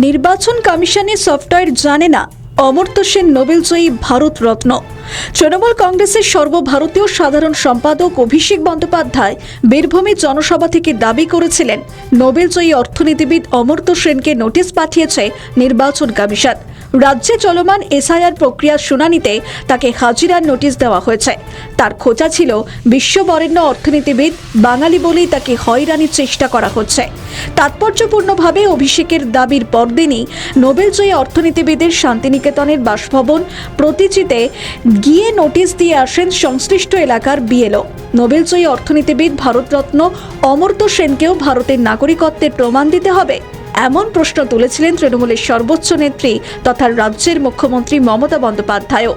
নির্বাচন কমিশনের সফটওয়্যার জানে না অমর্ত্য সেন নোবেলজয়ী ভারত রত্ন। তৃণমূল কংগ্রেসের সর্বভারতীয় সাধারণ সম্পাদক অভিষেক বন্দ্যোপাধ্যায় বীরভূমে জনসভা থেকে দাবি করেছিলেন নোবেলজয়ী অর্থনীতিবিদ অমর্ত্য সেনকে নোটিশ পাঠিয়েছে নির্বাচন কমিশন। রাজ্যে চলমান এসআইআর প্রক্রিয়ার শুনানিতে তাকে হাজিরার নোটিশ দেওয়া হয়েছে। তার খোঁজা ছিল বিশ্ববরেণ্য অর্থনীতিবিদ, বাঙালি বলেই তাকে হয়রানির চেষ্টা করা হচ্ছে। তাৎপর্যপূর্ণভাবে অভিষেকের দাবির পরদিনই নোবেলজয়ী অর্থনীতিবিদের শান্তিনিকেতনের বাসভবন প্রতিচিতে গিয়ে নোটিশ দিয়ে আসেন সংশ্লিষ্ট এলাকার বিএলও। নোবেলজয়ী অর্থনীতিবিদ ভারতরত্ন অমর্ত্য সেনকেও ভারতের নাগরিকত্বের প্রমাণ দিতে হবে, এমন প্রশ্ন তুলেছিলেন তৃণমূলের সর্বোচ্চ নেত্রী তথা রাজ্যের মুখ্যমন্ত্রী মমতা বন্দ্যোপাধ্যায়ও।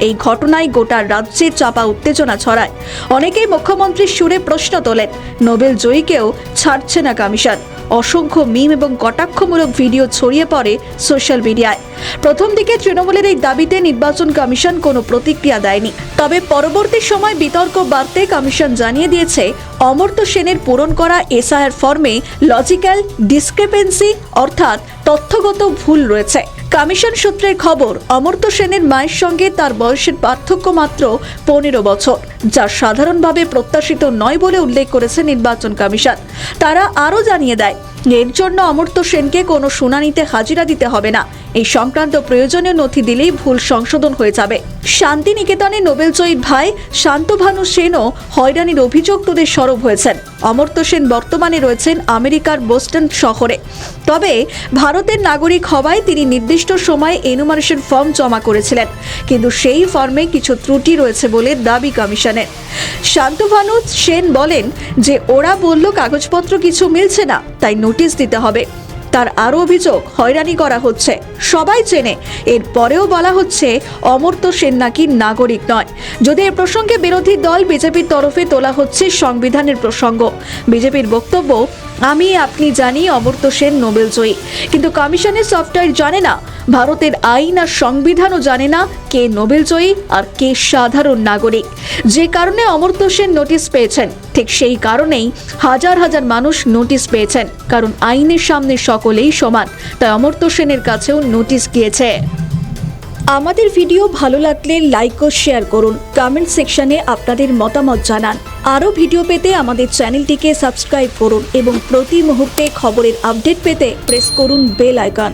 এই ঘটনায় গোটা রাজ্যে চাপা উত্তেজনা ছড়ায়। অনেকেই মুখ্যমন্ত্রীর সুরে প্রশ্ন তোলেন, নোবেল জয়ীকেও ছাড়ছে না কমিশন। অসংখ্য মিম এবং কটাক্ষমূলক ভিডিও ছড়িয়ে পড়ে সোশ্যাল মিডিয়ায়। প্রথম দিকে তৃণমূলের এই দাবিতে নির্বাচন কমিশন কোনো প্রতিক্রিয়া দেয়নি। তবে পরবর্তী সময় বিতর্ক বাড়তে কমিশন জানিয়ে দিয়েছে অমর্ত্য সেনের পূরণ করা এসআইআর ফর্মে লজিক্যাল ডিসক্রিপেন্সি অর্থাৎ তথ্যগত ভুল রয়েছে। কমিশন সূত্রের খবর, অমর্ত্য সেনের মায়ের সঙ্গে তার বয়সের পার্থক্য মাত্র 15 বছর, যা সাধারণভাবে প্রত্যাশিত নয় বলে উল্লেখ করেছে নির্বাচন কমিশন। তারা আরও জানিয়ে দেয়, এর জন্য অমর্ত্য সেনকে কোনো শুনানিতে হাজিরা দিতে হবে না। এই সংক্রান্ত প্রয়োজনীয় নথি দিলেই ভুল সংশোধন হয়ে যাবে। শান্তিনিকেতনে নোবেলজয়ীর ভাই শান্তভানু সেনও হয়রানির অভিযোগ তুলে সরব হয়েছেন। অমর্ত্য সেন বর্তমানে রয়েছেন আমেরিকার বোস্টন শহরে। তবে ভারতের নাগরিক হওয়ায় তিনি নির্দিষ্ট সময়ে এনুমারেশন ফর্ম জমা করেছিলেন, কিন্তু সেই ফর্মে কিছু ত্রুটি রয়েছে বলে দাবি কমিশনের। শান্তভানু সেন বলেন যে ওরা বলল কাগজপত্র কিছু মিলছে না, তাই নোটিশ দিতে হবে। তার আরও অভিযোগ, হয়রানি করা হচ্ছে, সবাই চেনে, এরপরেও বলা হচ্ছে অমর্ত্য সেন নাকি নাগরিক নয়। যদি এ প্রসঙ্গে বিরোধী দল বিজেপির তরফে তোলা হচ্ছে সংবিধানের প্রসঙ্গ। বিজেপির বক্তব্য, আমি আপনি জানি অমর্ত্য সেন নোবেলজয়ী, কিন্তু কমিশনের সফটওয়্যার জানে না, ভারতের আইন আর সংবিধানও জানে না কে নোবেলজয়ী আর কে সাধারণ নাগরিক। যে কারণে অমর্ত্য সেন নোটিশ পেয়েছেন, ঠিক সেই কারণেই হাজার হাজার মানুষ নোটিশ পেয়েছেন, কারণ আইনের সামনে সকলেই সমান। তাই অমর্ত্য সেনের কাছেও নোটিশ গিয়েছে। আমাদের ভিডিও ভালো লাগলে লাইক ও শেয়ার করুন, কমেন্ট সেকশনে আপনাদের মতামত জানান। আরও ভিডিও পেতে আমাদের চ্যানেলটিকে সাবস্ক্রাইব করুন এবং প্রতি মুহূর্তে খবরের আপডেট পেতে প্রেস করুন বেল আইকন।